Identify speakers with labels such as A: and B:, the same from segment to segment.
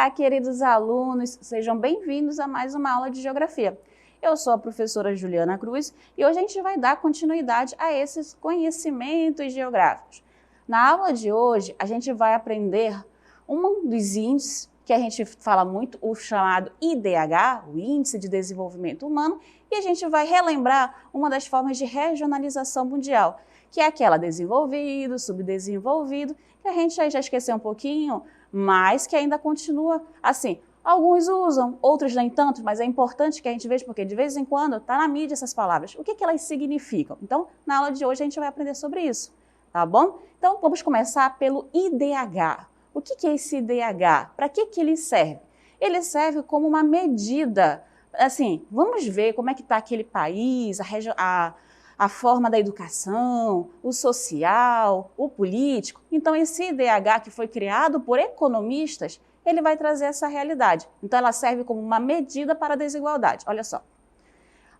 A: Olá, queridos alunos, sejam bem-vindos a mais uma aula de Geografia. Eu sou a professora Juliana Cruz e hoje a gente vai dar continuidade a esses conhecimentos geográficos. Na aula de hoje, a gente vai aprender um dos índices que a gente fala muito, o chamado IDH, o Índice de Desenvolvimento Humano, e a gente vai relembrar uma das formas de regionalização mundial, que é aquela desenvolvido, subdesenvolvido, que a gente já esqueceu um pouquinho, mas que ainda continua assim. Alguns usam, outros nem tanto, mas é importante que a gente veja, porque de vez em quando está na mídia essas palavras. O que elas significam? Então, na aula de hoje a gente vai aprender sobre isso, tá bom? Então, vamos começar pelo IDH. O que é esse IDH? Para que ele serve? Ele serve como uma medida, assim, vamos ver como é que está aquele país, a forma da educação, o social, o político. Então, esse IDH que foi criado por economistas, ele vai trazer essa realidade. Então, ela serve como uma medida para a desigualdade. Olha só.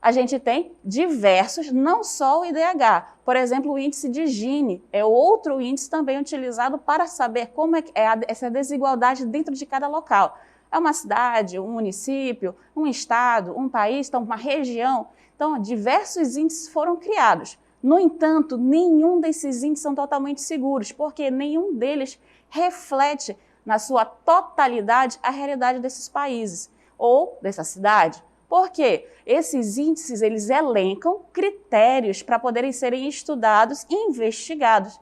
A: A gente tem diversos, não só o IDH. Por exemplo, o índice de Gini é outro índice também utilizado para saber como é essa desigualdade dentro de cada local. É uma cidade, um município, um estado, um país, então uma região. Então, diversos índices foram criados. No entanto, nenhum desses índices são totalmente seguros, porque nenhum deles reflete na sua totalidade a realidade desses países ou dessa cidade. Por quê? Esses índices, eles elencam critérios para poderem serem estudados e investigados.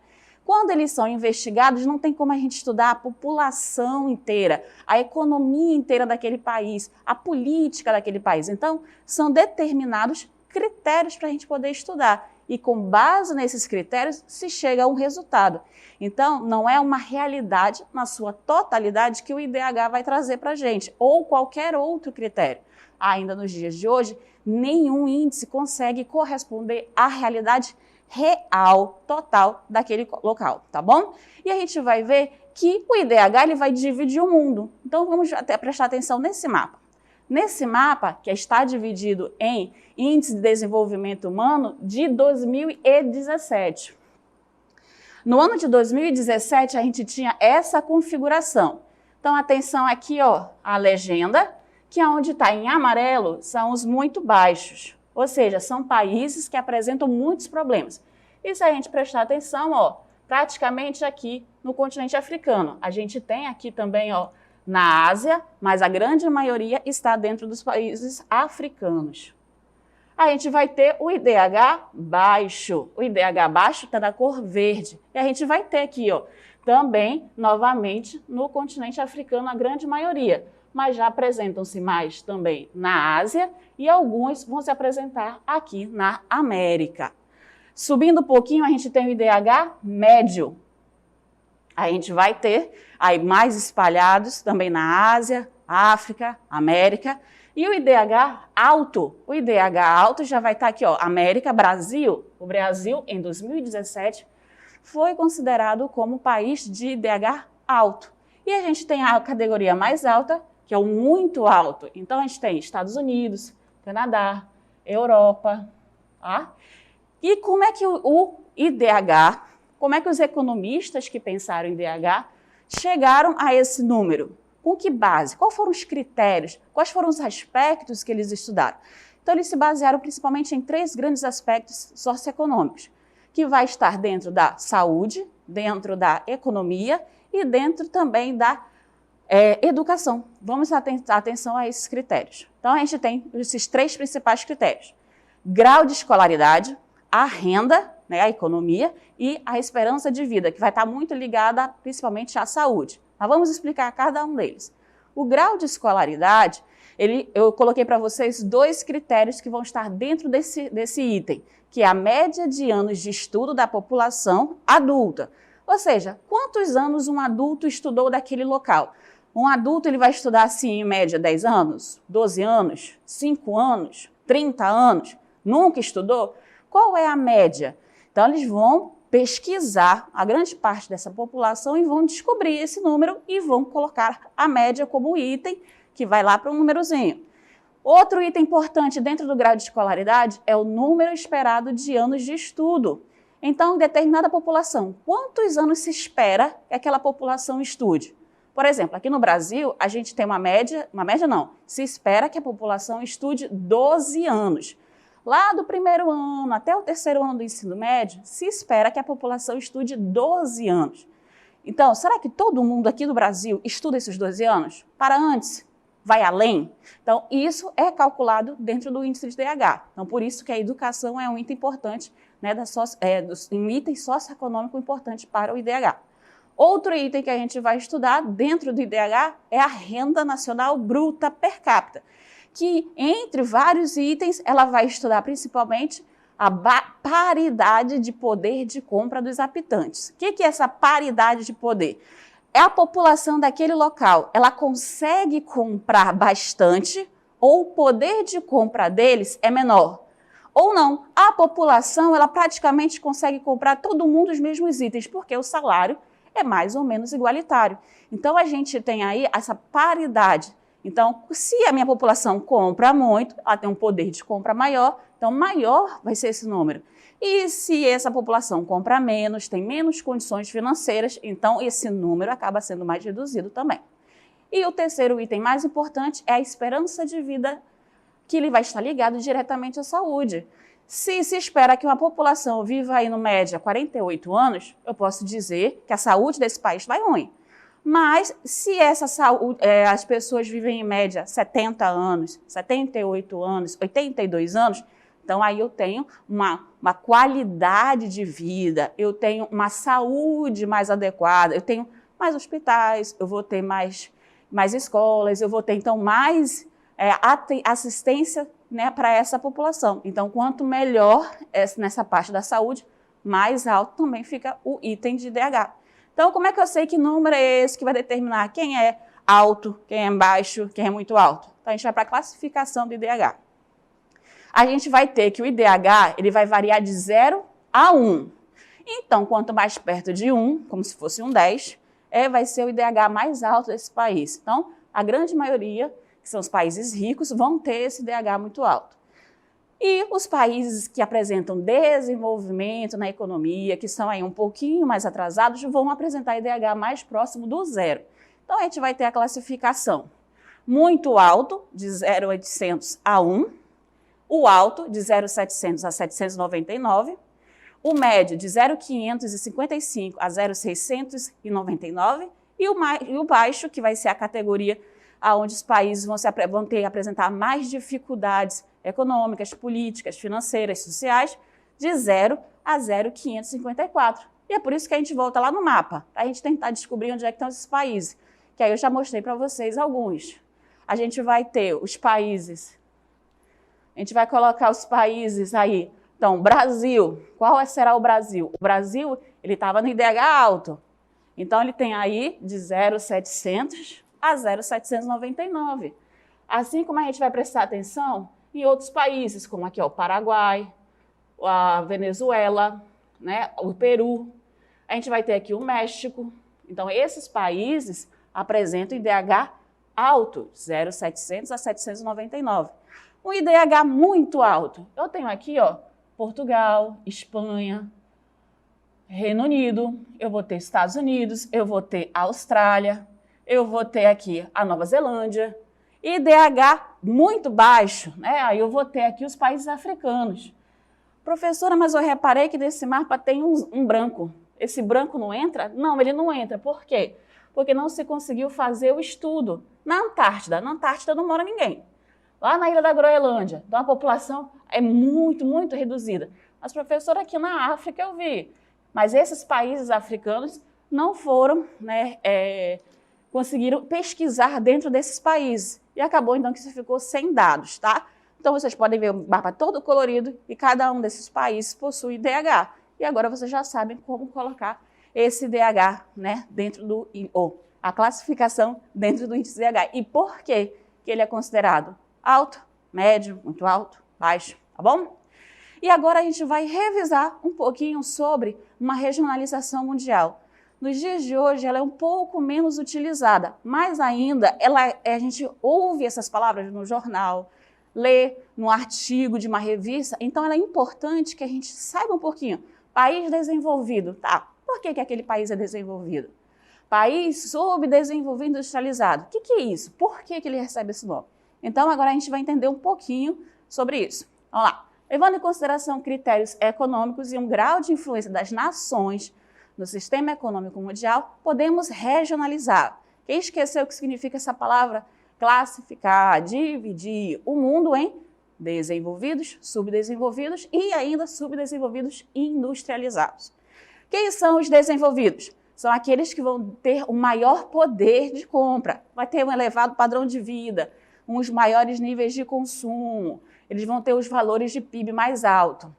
A: Quando eles são investigados, não tem como a gente estudar a população inteira, a economia inteira daquele país, a política daquele país. Então, são determinados critérios para a gente poder estudar. E com base nesses critérios, se chega a um resultado. Então, não é uma realidade na sua totalidade que o IDH vai trazer para a gente, ou qualquer outro critério. Ainda nos dias de hoje, nenhum índice consegue corresponder à realidade real, total daquele local, tá bom? E a gente vai ver que o IDH ele vai dividir o mundo. Então, vamos até prestar atenção nesse mapa. Nesse mapa, que está dividido em Índice de Desenvolvimento Humano de 2017. No ano de 2017, a gente tinha essa configuração. Então, atenção aqui, ó, a legenda, que é onde está em amarelo, são os muito baixos. Ou seja, são países que apresentam muitos problemas. E se a gente prestar atenção, ó, praticamente aqui no continente africano. A gente tem aqui também, ó, na Ásia, mas a grande maioria está dentro dos países africanos. A gente vai ter o IDH baixo. O IDH baixo está na cor verde. E a gente vai ter aqui, ó, também, novamente, no continente africano, a grande maioria. Mas já apresentam-se mais também na Ásia e alguns vão se apresentar aqui na América. Subindo um pouquinho, a gente tem o IDH médio. A gente vai ter aí mais espalhados também na Ásia, África, América. E o IDH alto, já vai estar aqui, ó, América, Brasil. O Brasil, em 2017, foi considerado como país de IDH alto. E a gente tem a categoria mais alta, que é o muito alto. Então, a gente tem Estados Unidos, Canadá, Europa, tá? E como é que o IDH, como é que os economistas que pensaram em IDH chegaram a esse número? Com que base? Quais foram os critérios? Quais foram os aspectos que eles estudaram? Então, eles se basearam principalmente em 3 grandes aspectos socioeconômicos, que vai estar dentro da saúde, dentro da economia e dentro também da educação. Vamos atentar atenção a esses critérios. Então, a gente tem esses 3 principais critérios. Grau de escolaridade, a renda, né, a economia e a esperança de vida, que vai estar muito ligada principalmente à saúde. Mas vamos explicar cada um deles. O grau de escolaridade, eu coloquei para vocês 2 critérios que vão estar dentro desse item, que é a média de anos de estudo da população adulta. Ou seja, quantos anos um adulto estudou daquele local? Um adulto ele vai estudar, assim, em média, 10 anos, 12 anos, 5 anos, 30 anos? Nunca estudou? Qual é a média? Então, eles vão pesquisar a grande parte dessa população e vão descobrir esse número e vão colocar a média como item, que vai lá para um númerozinho. Outro item importante dentro do grau de escolaridade é o número esperado de anos de estudo. Então, em determinada população, quantos anos se espera que aquela população estude? Por exemplo, aqui no Brasil, a gente tem uma média não, se espera que a população estude 12 anos. Lá do primeiro ano até o terceiro ano do ensino médio, se espera que a população estude 12 anos. Então, será que todo mundo aqui do Brasil estuda esses 12 anos? Para antes? Vai além? Então, isso é calculado dentro do índice de DH. Então, por isso que a educação é um item importante, né, um item socioeconômico importante para o IDH. Outro item que a gente vai estudar dentro do IDH é a renda nacional bruta per capita, que entre vários itens ela vai estudar principalmente a paridade de poder de compra dos habitantes. O que é essa paridade de poder? É a população daquele local, ela consegue comprar bastante ou o poder de compra deles é menor. Ou não, a população ela praticamente consegue comprar todo mundo os mesmos itens, porque o salário é mais ou menos igualitário. Então, a gente tem aí essa paridade. Então, se a minha população compra muito, ela tem um poder de compra maior, então maior vai ser esse número. E se essa população compra menos, tem menos condições financeiras, então esse número acaba sendo mais reduzido também. E o terceiro item mais importante é a esperança de vida, que ele vai estar ligado diretamente à saúde. Se espera que uma população viva aí no média 48 anos, eu posso dizer que a saúde desse país vai ruim. Mas se essa saúde, as pessoas vivem em média 70 anos, 78 anos, 82 anos, então aí eu tenho uma qualidade de vida, eu tenho uma saúde mais adequada, eu tenho mais hospitais, eu vou ter mais escolas, eu vou ter então mais assistência, né, para essa população. Então, quanto melhor nessa parte da saúde, mais alto também fica o item de DH. Então, como é que eu sei que número é esse que vai determinar quem é alto, quem é baixo, quem é muito alto? Então, a gente vai para a classificação do IDH. A gente vai ter que o IDH ele vai variar de 0 a 1. Então, quanto mais perto de 1, como se fosse um 10, vai ser o IDH mais alto desse país. Então, a grande maioria, que são os países ricos, vão ter esse IDH muito alto. E os países que apresentam desenvolvimento na economia, que são aí um pouquinho mais atrasados, vão apresentar IDH mais próximo do 0. Então, a gente vai ter a classificação muito alto, de 0,800 a 1, o alto, de 0,700 a 799, o médio, de 0,555 a 0,699, e o baixo, que vai ser a categoria onde os países vão ter que apresentar mais dificuldades econômicas, políticas, financeiras, sociais, de 0 a 0,554. E é por isso que a gente volta lá no mapa, para a gente tentar descobrir onde é que estão esses países, que aí eu já mostrei para vocês alguns. A gente vai ter os países, a gente vai colocar os países aí. Então, Brasil, qual será o Brasil? O Brasil, ele estava no IDH alto, então ele tem aí de 0,700 a 0,799. Assim como a gente vai prestar atenção em outros países, como aqui ó, o Paraguai, a Venezuela, né, o Peru, a gente vai ter aqui o México. Então, esses países apresentam IDH alto, 0,700 a 799. Um IDH muito alto, eu tenho aqui ó, Portugal, Espanha, Reino Unido, eu vou ter Estados Unidos, eu vou ter Austrália, eu vou ter aqui a Nova Zelândia. IDH muito baixo, né? Aí eu vou ter aqui os países africanos. Professora, mas eu reparei que nesse mapa tem um branco. Esse branco não entra? Não, ele não entra. Por quê? Porque não se conseguiu fazer o estudo na Antártida. Na Antártida não mora ninguém. Lá na ilha da Groenlândia, então a população é muito, muito reduzida. Mas, professora, aqui na África eu vi. Mas esses países africanos não foram, né, conseguiram pesquisar dentro desses países. E acabou, então, que isso ficou sem dados, tá? Então, vocês podem ver o mapa todo colorido e cada um desses países possui IDH. E agora vocês já sabem como colocar esse IDH, né, dentro do... a classificação dentro do índice IDH. E por que ele é considerado alto, médio, muito alto, baixo, tá bom? E agora a gente vai revisar um pouquinho sobre uma regionalização mundial. Nos dias de hoje, ela é um pouco menos utilizada, mas ainda a gente ouve essas palavras no jornal, lê no artigo de uma revista, então ela é importante que a gente saiba um pouquinho. País desenvolvido, tá? Por que aquele país é desenvolvido? País subdesenvolvido industrializado. O que é isso? Por que ele recebe esse nome? Então, agora a gente vai entender um pouquinho sobre isso. Vamos lá. Levando em consideração critérios econômicos e um grau de influência das nações no sistema econômico mundial, podemos regionalizar. Quem esqueceu o que significa essa palavra? Classificar, dividir o mundo em desenvolvidos, subdesenvolvidos e ainda subdesenvolvidos industrializados. Quem são os desenvolvidos? São aqueles que vão ter um maior poder de compra, vai ter um elevado padrão de vida, uns maiores níveis de consumo, eles vão ter os valores de PIB mais altos.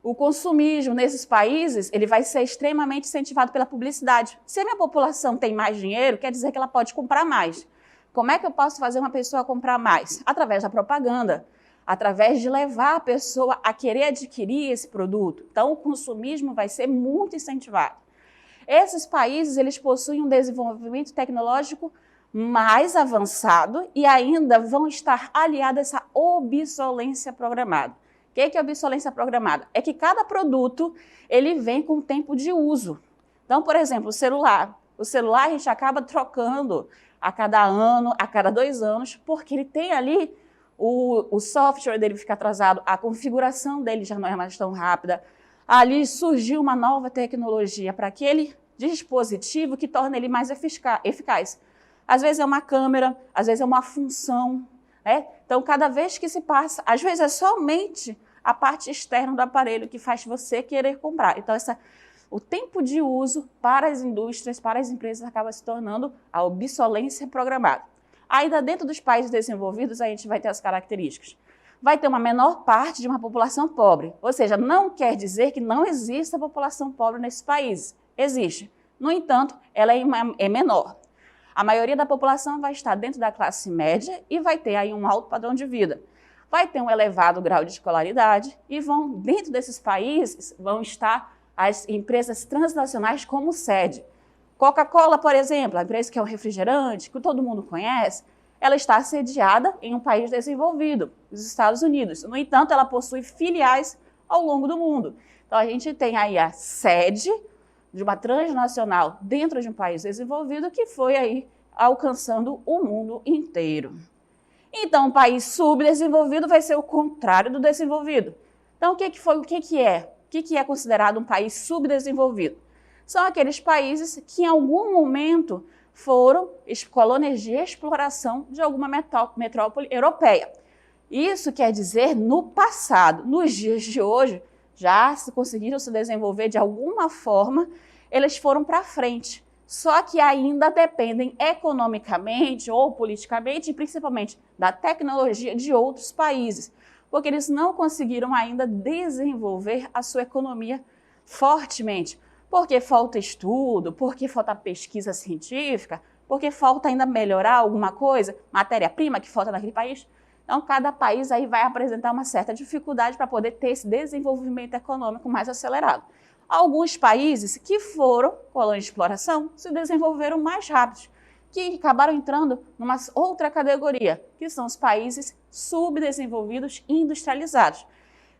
A: O consumismo nesses países ele vai ser extremamente incentivado pela publicidade. Se a minha população tem mais dinheiro, quer dizer que ela pode comprar mais. Como é que eu posso fazer uma pessoa comprar mais? Através da propaganda, através de levar a pessoa a querer adquirir esse produto. Então, o consumismo vai ser muito incentivado. Esses países eles possuem um desenvolvimento tecnológico mais avançado e ainda vão estar aliados a essa obsolescência programada. O que é obsolescência programada? É que cada produto ele vem com tempo de uso. Então, por exemplo, o celular a gente acaba trocando a cada ano, a cada 2 anos, porque ele tem ali o software dele fica atrasado, a configuração dele já não é mais tão rápida. Ali surgiu uma nova tecnologia para aquele dispositivo que torna ele mais eficaz. Às vezes é uma câmera, às vezes é uma função, né? Então, cada vez que se passa, às vezes é somente a parte externa do aparelho que faz você querer comprar. Então, o tempo de uso para as indústrias, para as empresas, acaba se tornando a obsolescência programada. Ainda dentro dos países desenvolvidos, a gente vai ter as características. Vai ter uma menor parte de uma população pobre, ou seja, não quer dizer que não exista população pobre nesses países. Existe. No entanto, ela é menor. A maioria da população vai estar dentro da classe média e vai ter aí um alto padrão de vida. Vai ter um elevado grau de escolaridade e dentro desses países, vão estar as empresas transnacionais como sede. Coca-Cola, por exemplo, a empresa que é um refrigerante, que todo mundo conhece, ela está sediada em um país desenvolvido, os Estados Unidos. No entanto, ela possui filiais ao longo do mundo. Então, a gente tem aí a sede de uma transnacional dentro de um país desenvolvido que foi aí alcançando o mundo inteiro. Então, um país subdesenvolvido vai ser o contrário do desenvolvido. Então, o que é considerado um país subdesenvolvido? São aqueles países que em algum momento foram colônias de exploração de alguma metrópole europeia. Isso quer dizer no passado. Nos dias de hoje, já conseguiram se desenvolver de alguma forma, eles foram para frente. Só que ainda dependem economicamente ou politicamente, e principalmente da tecnologia de outros países, porque eles não conseguiram ainda desenvolver a sua economia fortemente. Porque falta estudo, porque falta pesquisa científica, porque falta ainda melhorar alguma coisa, matéria-prima que falta naquele país. Então, cada país aí vai apresentar uma certa dificuldade para poder ter esse desenvolvimento econômico mais acelerado. Alguns países que foram colônias de exploração se desenvolveram mais rápido, que acabaram entrando numa outra categoria, que são os países subdesenvolvidos e industrializados.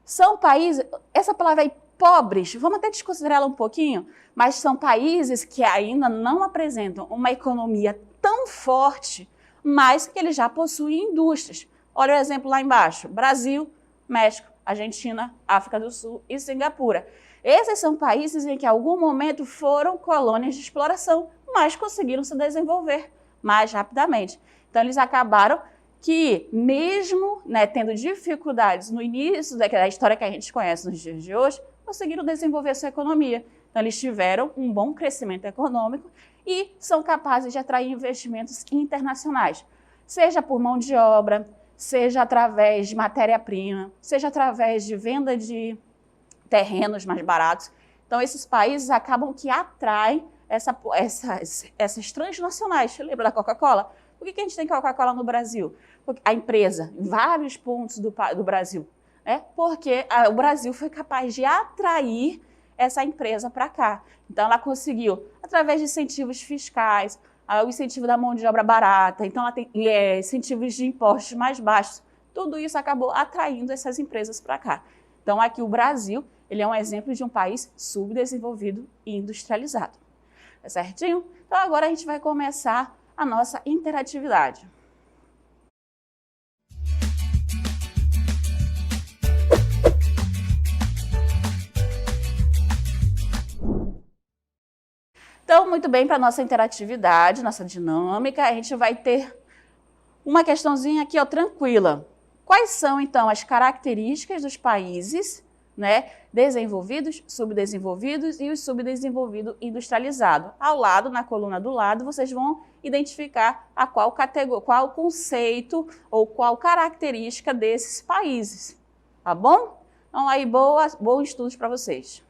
A: São países, essa palavra aí, pobres, vamos até desconsiderá-la um pouquinho, mas são países que ainda não apresentam uma economia tão forte, mas que eles já possuem indústrias. Olha o exemplo lá embaixo, Brasil, México, Argentina, África do Sul e Singapura. Esses são países em que em algum momento foram colônias de exploração, mas conseguiram se desenvolver mais rapidamente. Então eles acabaram que mesmo tendo dificuldades no início da história que a gente conhece nos dias de hoje, conseguiram desenvolver sua economia. Então, eles tiveram um bom crescimento econômico e são capazes de atrair investimentos internacionais, seja por mão de obra, seja através de matéria-prima, seja através de venda de terrenos mais baratos. Então, esses países acabam que atraem essas transnacionais. Lembra da Coca-Cola? Por que a gente tem Coca-Cola no Brasil? Porque a empresa, em vários pontos do Brasil, porque o Brasil foi capaz de atrair essa empresa para cá. Então, ela conseguiu, através de incentivos fiscais, o incentivo da mão de obra barata, então ela tem incentivos de impostos mais baixos. Tudo isso acabou atraindo essas empresas para cá. Então, aqui o Brasil ele é um exemplo de um país subdesenvolvido e industrializado. Tá certinho? Então agora a gente vai começar a nossa interatividade. Então, muito bem, para a nossa interatividade, nossa dinâmica, a gente vai ter uma questãozinha aqui, ó, tranquila. Quais são, então, as características dos países, né, desenvolvidos, subdesenvolvidos e os subdesenvolvidos industrializados? Ao lado, na coluna do lado, vocês vão identificar a qual conceito ou qual característica desses países, tá bom? Então, aí, bons estudos para vocês.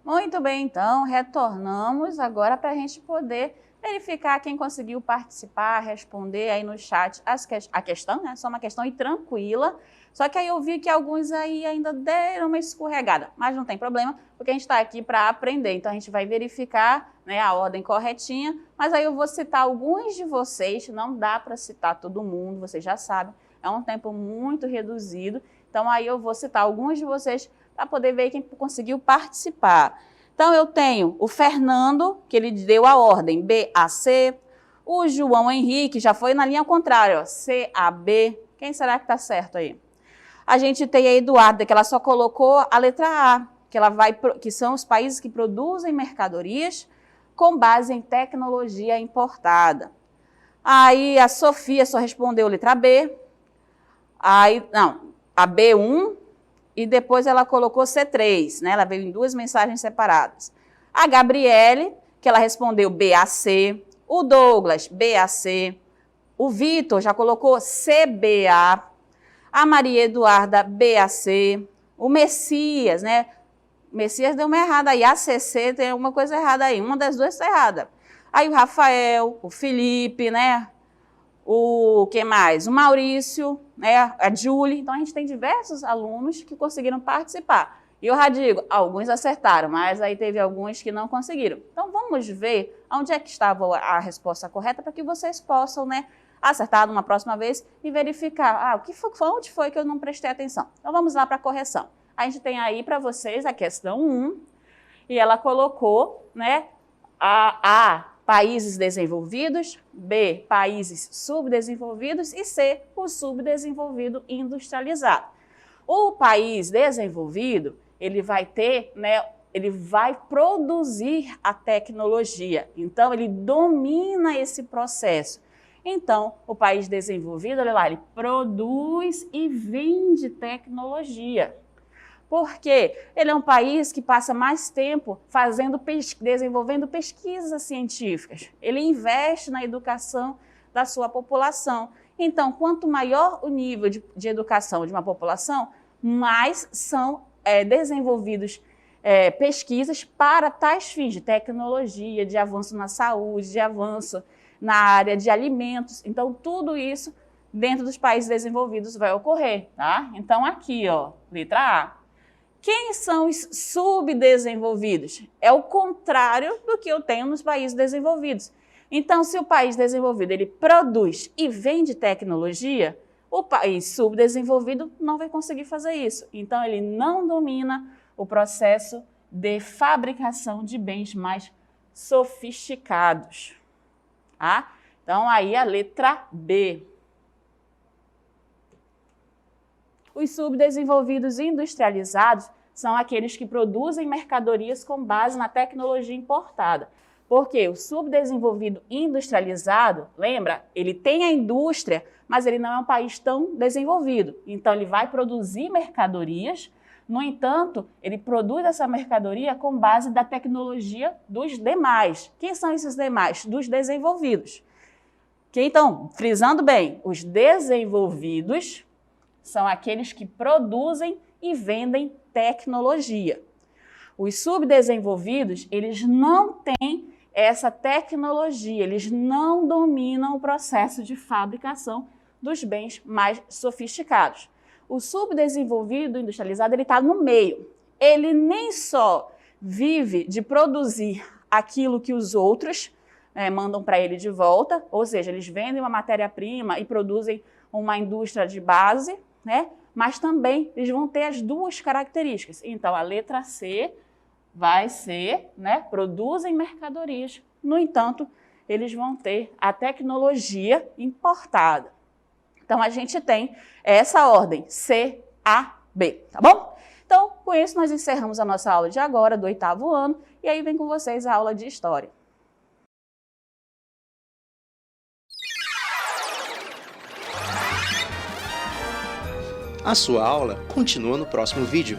A: Muito bem, então, retornamos agora para a gente poder verificar quem conseguiu participar, responder aí no chat a questão, né? Só uma questão e tranquila. Só que aí eu vi que alguns aí ainda deram uma escorregada, mas não tem problema, porque a gente está aqui para aprender. Então a gente vai verificar, né, a ordem corretinha, mas aí eu vou citar alguns de vocês, não dá para citar todo mundo, vocês já sabem, é um tempo muito reduzido. Então aí eu vou citar alguns de vocês para poder ver quem conseguiu participar. Então eu tenho o Fernando, que ele deu a ordem BAC, o João Henrique, já foi na linha contrária, ó, CAB. Quem será que está certo aí? A gente tem a Eduarda, que ela só colocou a letra A, que são os países que produzem mercadorias com base em tecnologia importada. Aí a Sofia só respondeu letra B, aí, não, a B1, e depois ela colocou C3, né? Ela veio em duas mensagens separadas. A Gabriele, que ela respondeu BAC, o Douglas, BAC, o Vitor já colocou CBA, a Maria Eduarda, BAC, o Messias, né? O Messias deu uma errada aí, ACC tem alguma coisa errada aí, uma das duas está errada. Aí o Rafael, o Felipe, né? O que mais? O Maurício, né? A Julie. Então a gente tem diversos alunos que conseguiram participar. E eu já digo, alguns acertaram, mas aí teve alguns que não conseguiram. Então vamos ver onde é que estava a resposta correta para que vocês possam, né, acertar numa próxima vez e verificar, onde foi que eu não prestei atenção. Então vamos lá para a correção. A gente tem aí para vocês a questão 1, e ela colocou, né, A, países desenvolvidos, B, países subdesenvolvidos e C, o subdesenvolvido industrializado. O país desenvolvido, ele vai ter, né, ele vai produzir a tecnologia, então ele domina esse processo. Então, o país desenvolvido, olha lá, ele produz e vende tecnologia. Por quê? Ele é um país que passa mais tempo desenvolvendo pesquisas científicas. Ele investe na educação da sua população. Então, quanto maior o nível de educação de uma população, mais são desenvolvidos pesquisas para tais fins de tecnologia, de avanço na saúde, de avanço na área de alimentos. Então, tudo isso dentro dos países desenvolvidos vai ocorrer, tá? Então, aqui, ó, letra A. Quem são os subdesenvolvidos? É o contrário do que eu tenho nos países desenvolvidos. Então, se o país desenvolvido ele produz e vende tecnologia, o país subdesenvolvido não vai conseguir fazer isso. Então, ele não domina o processo de fabricação de bens mais sofisticados. Tá? Então, aí a letra B. Os subdesenvolvidos industrializados são aqueles que produzem mercadorias com base na tecnologia importada. Porque o subdesenvolvido industrializado, lembra, ele tem a indústria, mas ele não é um país tão desenvolvido. Então, ele vai produzir mercadorias, no entanto, ele produz essa mercadoria com base da tecnologia dos demais. Quem são esses demais? Dos desenvolvidos. Então, frisando bem, os desenvolvidos são aqueles que produzem e vendem tecnologia. Os subdesenvolvidos, eles não têm essa tecnologia, eles não dominam o processo de fabricação dos bens mais sofisticados. O subdesenvolvido industrializado, ele está no meio. Ele nem só vive de produzir aquilo que os outros mandam para ele de volta, ou seja, eles vendem uma matéria-prima e produzem uma indústria de base, né? Mas também eles vão ter as duas características. Então, a letra C vai ser, né, produzem mercadorias. No entanto, eles vão ter a tecnologia importada. Então, a gente tem essa ordem, C, A, B, tá bom? Então, com isso, nós encerramos a nossa aula de agora, do 8º ano, e aí vem com vocês a aula de História.
B: A sua aula continua no próximo vídeo.